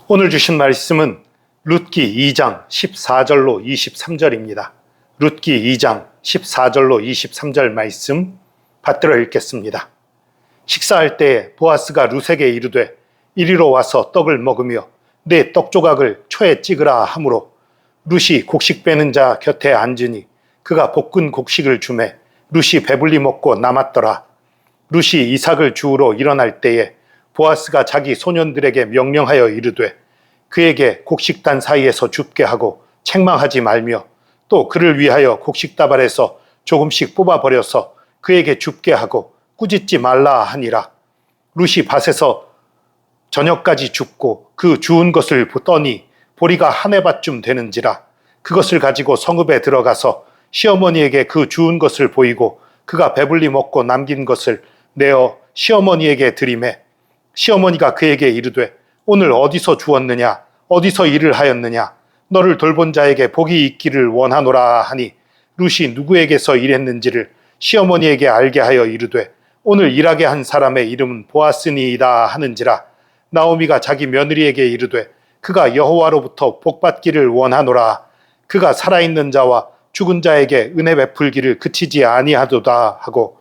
오늘 주신 말씀은 룻기 2장 14절로 23절입니다. 룻기 2장 14절로 23절 말씀 받들어 읽겠습니다. 식사할 때에 보아스가 룻에게 이르되 이리로 와서 떡을 먹으며 내 떡조각을 초에 찍으라 하므로 룻이 곡식 빼는 자 곁에 앉으니 그가 볶은 곡식을 주매 룻이 배불리 먹고 남았더라. 룻이 이삭을 주우러 일어날 때에 보아스가 자기 소년들에게 명령하여 이르되 그에게 곡식단 사이에서 줍게 하고 책망하지 말며 또 그를 위하여 곡식다발에서 조금씩 뽑아버려서 그에게 줍게 하고 꾸짖지 말라 하니라. 룻이 밭에서 저녁까지 줍고 그 주운 것을 떠니 보리가 한 해밭쯤 되는지라. 그것을 가지고 성읍에 들어가서 시어머니에게 그 주운 것을 보이고 그가 배불리 먹고 남긴 것을 내어 시어머니에게 드리매 시어머니가 그에게 이르되 오늘 어디서 주었느냐 어디서 일을 하였느냐 너를 돌본 자에게 복이 있기를 원하노라 하니 룻이 누구에게서 일했는지를 시어머니에게 알게 하여 이르되 오늘 일하게 한 사람의 이름은 보아스니이다 하는지라. 나오미가 자기 며느리에게 이르되 그가 여호와로부터 복받기를 원하노라. 그가 살아있는 자와 죽은 자에게 은혜 베풀기를 그치지 아니하도다 하고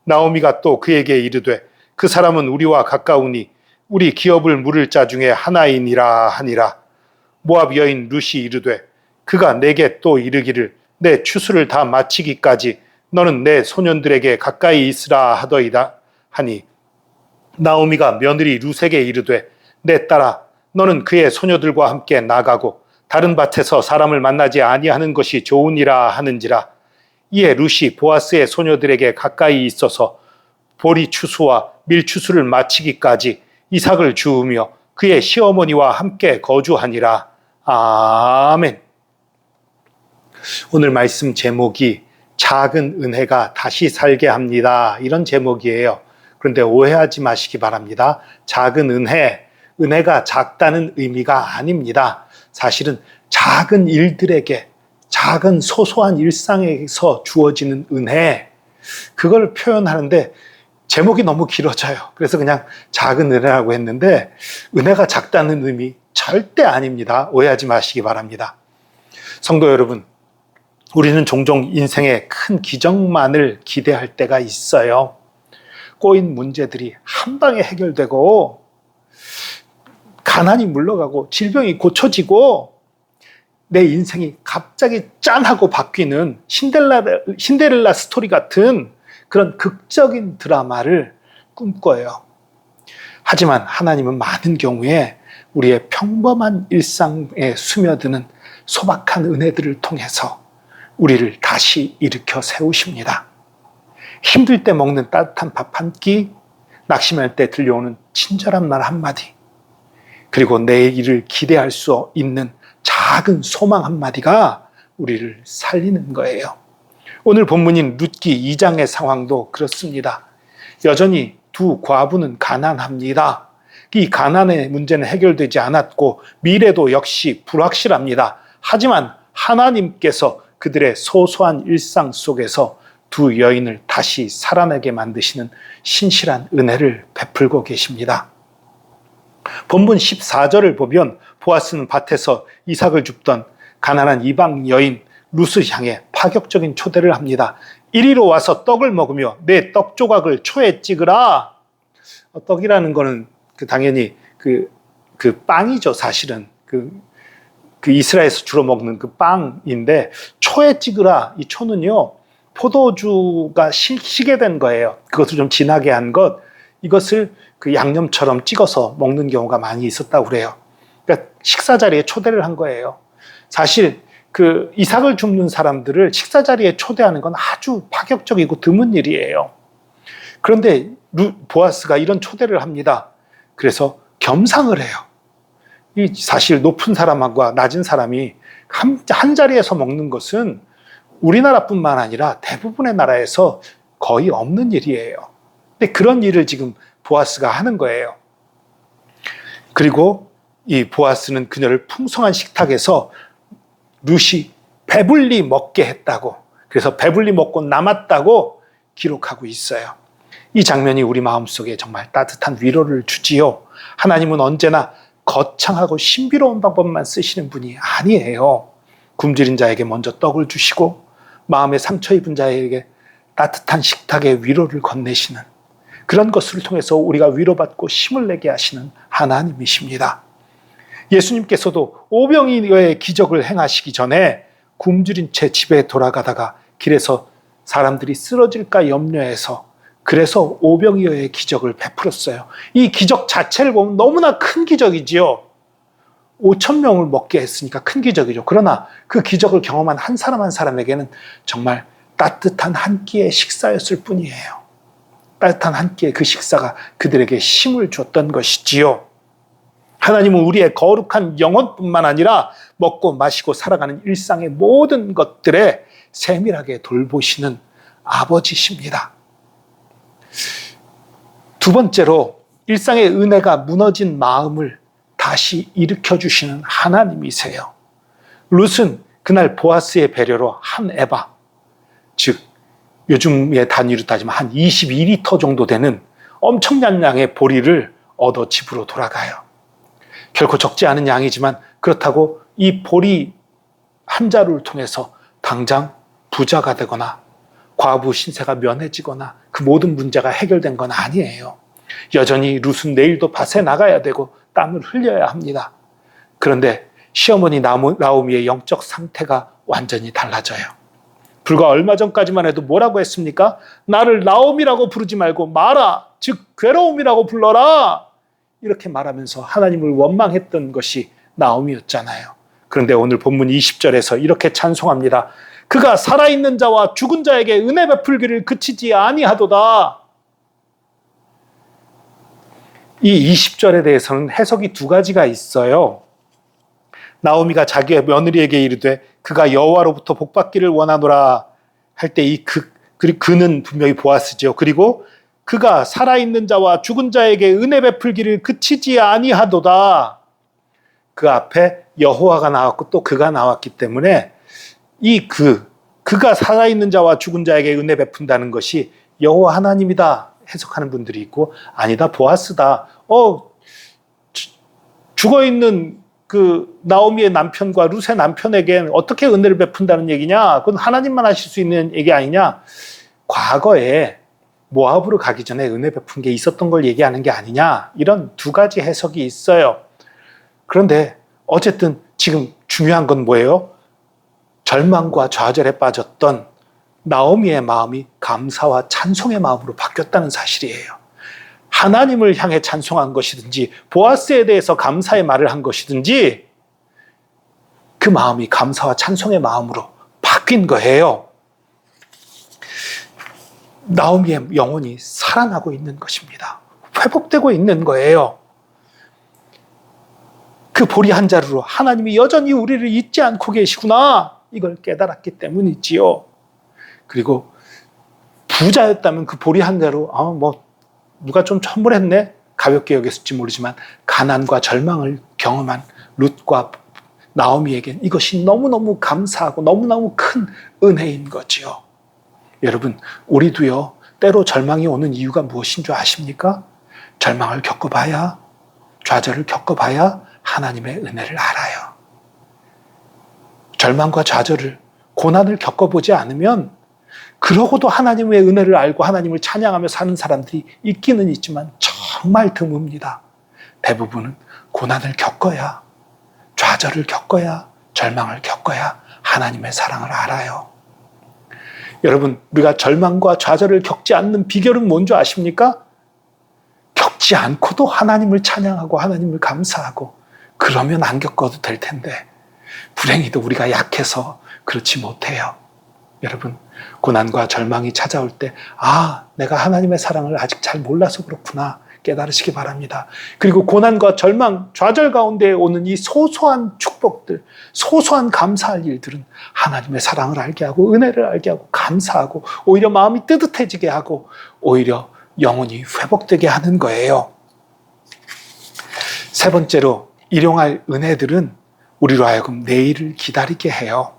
나오미가 또 그에게 이르되 그 사람은 우리와 가까우니 우리 기업을 물을 자 중에 하나이니라 하니라. 모압 여인 룻이 이르되 그가 내게 또 이르기를 내 추수를 다 마치기까지 너는 내 소년들에게 가까이 있으라 하더이다 하니 나오미가 며느리 룻에게 이르되 내 딸아 너는 그의 소녀들과 함께 나가고 다른 밭에서 사람을 만나지 아니하는 것이 좋으니라 하는지라. 이에 룻이 보아스의 소녀들에게 가까이 있어서 보리 추수와 밀 추수를 마치기까지 이삭을 주우며 그의 시어머니와 함께 거주하니라. 아멘. 오늘 말씀 제목이 작은 은혜가 다시 살게 합니다. 이런 제목이에요. 그런데 오해하지 마시기 바랍니다. 작은 은혜가 작다는 의미가 아닙니다. 사실은 작은 일들에게, 작은 소소한 일상에서 주어지는 은혜, 그걸 표현하는데 제목이 너무 길어져요. 그래서 그냥 작은 은혜라고 했는데 은혜가 작다는 의미 절대 아닙니다. 오해하지 마시기 바랍니다. 성도 여러분, 우리는 종종 인생의 큰 기적만을 기대할 때가 있어요. 꼬인 문제들이 한 방에 해결되고 가난이 물러가고 질병이 고쳐지고 내 인생이 갑자기 짠하고 바뀌는 신데렐라 스토리 같은 그런 극적인 드라마를 꿈꿔요. 하지만 하나님은 많은 경우에 우리의 평범한 일상에 스며드는 소박한 은혜들을 통해서 우리를 다시 일으켜 세우십니다. 힘들 때 먹는 따뜻한 밥 한 끼, 낙심할 때 들려오는 친절한 말 한마디, 그리고 내일을 기대할 수 있는 작은 소망 한마디가 우리를 살리는 거예요. 오늘 본문인 룻기 2장의 상황도 그렇습니다. 여전히 두 과부는 가난합니다. 이 가난의 문제는 해결되지 않았고 미래도 역시 불확실합니다. 하지만 하나님께서 그들의 소소한 일상 속에서 두 여인을 다시 살아나게 만드시는 신실한 은혜를 베풀고 계십니다. 본문 14절을 보면 보아스는 밭에서 이삭을 줍던 가난한 이방 여인 룻을 향해 파격적인 초대를 합니다. 이리로 와서 떡을 먹으며 내 떡 조각을 초에 찍으라. 떡이라는 거는 당연히 그 빵이죠. 사실은 그 이스라엘에서 주로 먹는 그 빵인데 초에 찍으라. 이 초는요 포도주가 시게 된 거예요. 그것을 좀 진하게 한 것, 이것을 그 양념처럼 찍어서 먹는 경우가 많이 있었다고 그래요. 그러니까 식사 자리에 초대를 한 거예요. 사실 그 이삭을 줍는 사람들을 식사 자리에 초대하는 건 아주 파격적이고 드문 일이에요. 그런데 보아스가 이런 초대를 합니다. 그래서 겸상을 해요. 이 사실 높은 사람과 낮은 사람이 한 자리에서 먹는 것은 우리나라뿐만 아니라 대부분의 나라에서 거의 없는 일이에요. 근데 그런 일을 지금 보아스가 하는 거예요. 그리고 이 보아스는 그녀를 풍성한 식탁에서 룻이 배불리 먹게 했다고, 그래서 배불리 먹고 남았다고 기록하고 있어요. 이 장면이 우리 마음속에 정말 따뜻한 위로를 주지요. 하나님은 언제나 거창하고 신비로운 방법만 쓰시는 분이 아니에요. 굶주린 자에게 먼저 떡을 주시고 마음에 상처 입은 자에게 따뜻한 식탁의 위로를 건네시는, 그런 것을 통해서 우리가 위로받고 힘을 내게 하시는 하나님이십니다. 예수님께서도 오병이어의 기적을 행하시기 전에 굶주린 채 집에 돌아가다가 길에서 사람들이 쓰러질까 염려해서, 그래서 오병이어의 기적을 베풀었어요. 이 기적 자체를 보면 너무나 큰 기적이지요. 5,000명을 먹게 했으니까 큰 기적이죠. 그러나 그 기적을 경험한 한 사람 한 사람에게는 정말 따뜻한 한 끼의 식사였을 뿐이에요. 따뜻한 한 끼의 그 식사가 그들에게 힘을 줬던 것이지요. 하나님은 우리의 거룩한 영혼뿐만 아니라 먹고 마시고 살아가는 일상의 모든 것들에 세밀하게 돌보시는 아버지십니다. 두 번째로, 일상의 은혜가 무너진 마음을 다시 일으켜주시는 하나님이세요. 룻은 그날 보아스의 배려로 한 에바, 즉 요즘의 단위로 따지면 한 22리터 정도 되는 엄청난 양의 보리를 얻어 집으로 돌아가요. 결코 적지 않은 양이지만 그렇다고 이 보리 한 자루를 통해서 당장 부자가 되거나 과부 신세가 면해지거나 그 모든 문제가 해결된 건 아니에요. 여전히 룻은 내일도 밭에 나가야 되고 땀을 흘려야 합니다. 그런데 시어머니 나오미의 영적 상태가 완전히 달라져요. 불과 얼마 전까지만 해도 뭐라고 했습니까? 나를 나오미라고 부르지 말고 마라, 즉 괴로움이라고 불러라, 이렇게 말하면서 하나님을 원망했던 것이 나오미였잖아요. 그런데 오늘 본문 20절에서 이렇게 찬송합니다. 그가 살아있는 자와 죽은 자에게 은혜 베풀기를 그치지 아니하도다. 이 20절에 대해서는 해석이 두 가지가 있어요. 나오미가 자기의 며느리에게 이르되 그가 여호와로부터 복받기를 원하노라 할 때 이 그는 분명히 보아스죠. 그리고 그가 살아있는 자와 죽은 자에게 은혜 베풀기를 그치지 아니하도다. 그 앞에 여호와가 나왔고 또 그가 나왔기 때문에 이 그가 살아있는 자와 죽은 자에게 은혜 베푼다는 것이 여호와 하나님이다 해석하는 분들이 있고, 아니다 보아스다. 죽어있는 그 나오미의 남편과 룻의 남편에겐 어떻게 은혜를 베푼다는 얘기냐? 그건 하나님만 하실 수 있는 얘기 아니냐? 과거에 모압으로 가기 전에 은혜 베푼 게 있었던 걸 얘기하는 게 아니냐? 이런 두 가지 해석이 있어요. 그런데 어쨌든 지금 중요한 건 뭐예요? 절망과 좌절에 빠졌던 나오미의 마음이 감사와 찬송의 마음으로 바뀌었다는 사실이에요. 하나님을 향해 찬송한 것이든지 보아스에 대해서 감사의 말을 한 것이든지 그 마음이 감사와 찬송의 마음으로 바뀐 거예요. 나오미의 영혼이 살아나고 있는 것입니다. 회복되고 있는 거예요. 그 보리 한 자루로 하나님이 여전히 우리를 잊지 않고 계시구나, 이걸 깨달았기 때문이지요. 그리고 부자였다면 그 보리 한 자루, 누가 좀 천불했네, 가볍게 여겼을지 모르지만 가난과 절망을 경험한 룻과 나오미에겐 이것이 너무너무 감사하고 너무너무 큰 은혜인 거지요. 여러분, 우리도요, 때로 절망이 오는 이유가 무엇인 줄 아십니까? 절망을 겪어봐야, 좌절을 겪어봐야 하나님의 은혜를 알아요. 절망과 좌절을, 고난을 겪어보지 않으면 그러고도 하나님의 은혜를 알고 하나님을 찬양하며 사는 사람들이 있기는 있지만 정말 드뭅니다. 대부분은 고난을 겪어야, 좌절을 겪어야, 절망을 겪어야 하나님의 사랑을 알아요. 여러분, 우리가 절망과 좌절을 겪지 않는 비결은 뭔지 아십니까? 겪지 않고도 하나님을 찬양하고 하나님을 감사하고 그러면 안 겪어도 될 텐데 불행히도 우리가 약해서 그렇지 못해요. 여러분, 고난과 절망이 찾아올 때 내가 하나님의 사랑을 아직 잘 몰라서 그렇구나 깨달으시기 바랍니다. 그리고 고난과 절망, 좌절 가운데 오는 이 소소한 축복들, 소소한 감사할 일들은 하나님의 사랑을 알게 하고 은혜를 알게 하고 감사하고 오히려 마음이 뜨뜻해지게 하고 오히려 영혼이 회복되게 하는 거예요. 세 번째로, 일용할 은혜들은 우리로 하여금 내일을 기다리게 해요.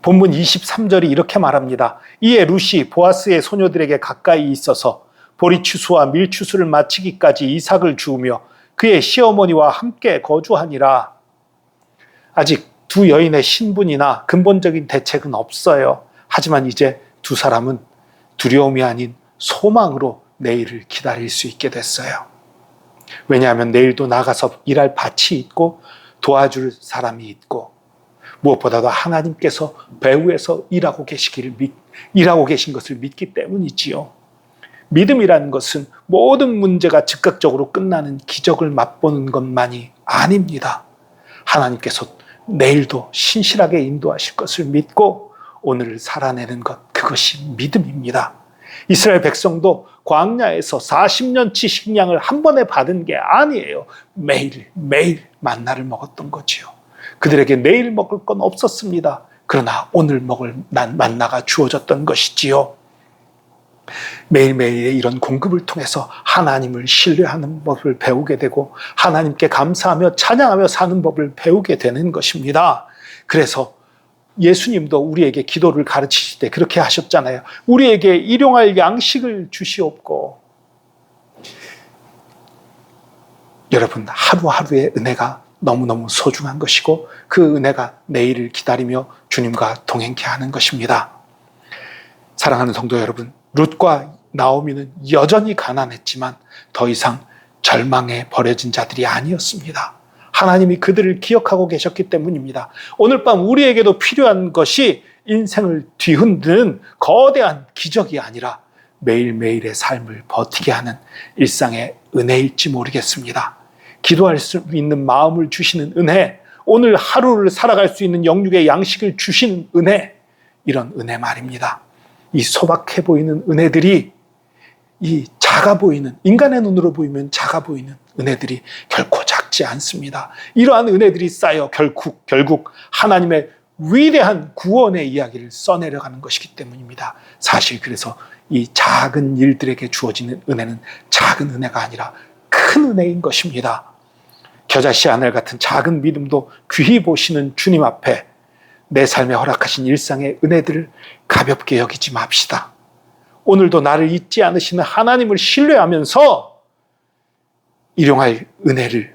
본문 23절이 이렇게 말합니다. 이에 룻이 보아스의 소녀들에게 가까이 있어서 보리추수와 밀추수를 마치기까지 이삭을 주우며 그의 시어머니와 함께 거주하니라. 아직 두 여인의 신분이나 근본적인 대책은 없어요. 하지만 이제 두 사람은 두려움이 아닌 소망으로 내일을 기다릴 수 있게 됐어요. 왜냐하면 내일도 나가서 일할 밭이 있고 도와줄 사람이 있고 무엇보다도 하나님께서 배후에서 일하고 계신 것을 믿기 때문이지요. 믿음이라는 것은 모든 문제가 즉각적으로 끝나는 기적을 맛보는 것만이 아닙니다. 하나님께서 내일도 신실하게 인도하실 것을 믿고 오늘을 살아내는 것, 그것이 믿음입니다. 이스라엘 백성도 광야에서 40년치 식량을 한 번에 받은 게 아니에요. 매일 만나를 먹었던 거지요. 그들에게 내일 먹을 건 없었습니다. 그러나 오늘 먹을 만나가 주어졌던 것이지요. 매일매일의 이런 공급을 통해서 하나님을 신뢰하는 법을 배우게 되고 하나님께 감사하며 찬양하며 사는 법을 배우게 되는 것입니다. 그래서 예수님도 우리에게 기도를 가르치실 때 그렇게 하셨잖아요. 우리에게 일용할 양식을 주시옵고. 여러분, 하루하루의 은혜가 너무너무 소중한 것이고 그 은혜가 내일을 기다리며 주님과 동행케 하는 것입니다. 사랑하는 성도 여러분, 룻과 나오미는 여전히 가난했지만 더 이상 절망에 버려진 자들이 아니었습니다. 하나님이 그들을 기억하고 계셨기 때문입니다. 오늘 밤 우리에게도 필요한 것이 인생을 뒤흔드는 거대한 기적이 아니라 매일매일의 삶을 버티게 하는 일상의 은혜일지 모르겠습니다. 기도할 수 있는 마음을 주시는 은혜, 오늘 하루를 살아갈 수 있는 영육의 양식을 주시는 은혜, 이런 은혜 말입니다. 이 소박해 보이는 은혜들이, 이 작아 보이는, 인간의 눈으로 보이면 작아 보이는 은혜들이 결코 작지 않습니다. 이러한 은혜들이 쌓여 결국 하나님의 위대한 구원의 이야기를 써내려가는 것이기 때문입니다. 사실 그래서 이 작은 일들에게 주어지는 은혜는 작은 은혜가 아니라 큰 은혜인 것입니다. 겨자씨 하늘 같은 작은 믿음도 귀히 보시는 주님 앞에 내 삶에 허락하신 일상의 은혜들을 가볍게 여기지 맙시다. 오늘도 나를 잊지 않으시는 하나님을 신뢰하면서 일용할 은혜를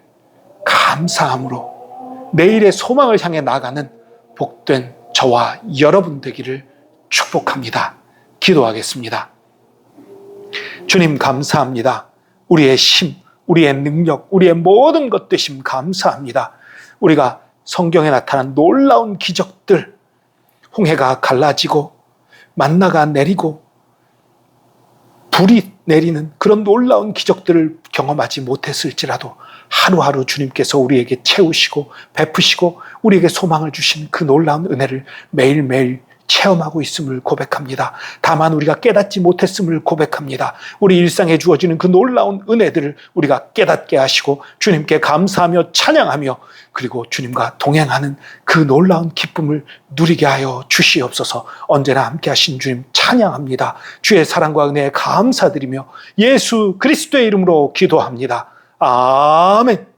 감사함으로 내일의 소망을 향해 나가는 복된 저와 여러분 되기를 축복합니다. 기도하겠습니다. 주님 감사합니다. 우리의 힘, 우리의 능력, 우리의 모든 것 되심 감사합니다. 우리가 성경에 나타난 놀라운 기적들, 홍해가 갈라지고 만나가 내리고 불이 내리는 그런 놀라운 기적들을 경험하지 못했을지라도 하루하루 주님께서 우리에게 채우시고 베푸시고 우리에게 소망을 주신 그 놀라운 은혜를 매일매일 체험하고 있음을 고백합니다. 다만 우리가 깨닫지 못했음을 고백합니다. 우리 일상에 주어지는 그 놀라운 은혜들을 우리가 깨닫게 하시고 주님께 감사하며 찬양하며 그리고 주님과 동행하는 그 놀라운 기쁨을 누리게 하여 주시옵소서. 언제나 함께 하신 주님 찬양합니다. 주의 사랑과 은혜에 감사드리며 예수 그리스도의 이름으로 기도합니다. 아멘.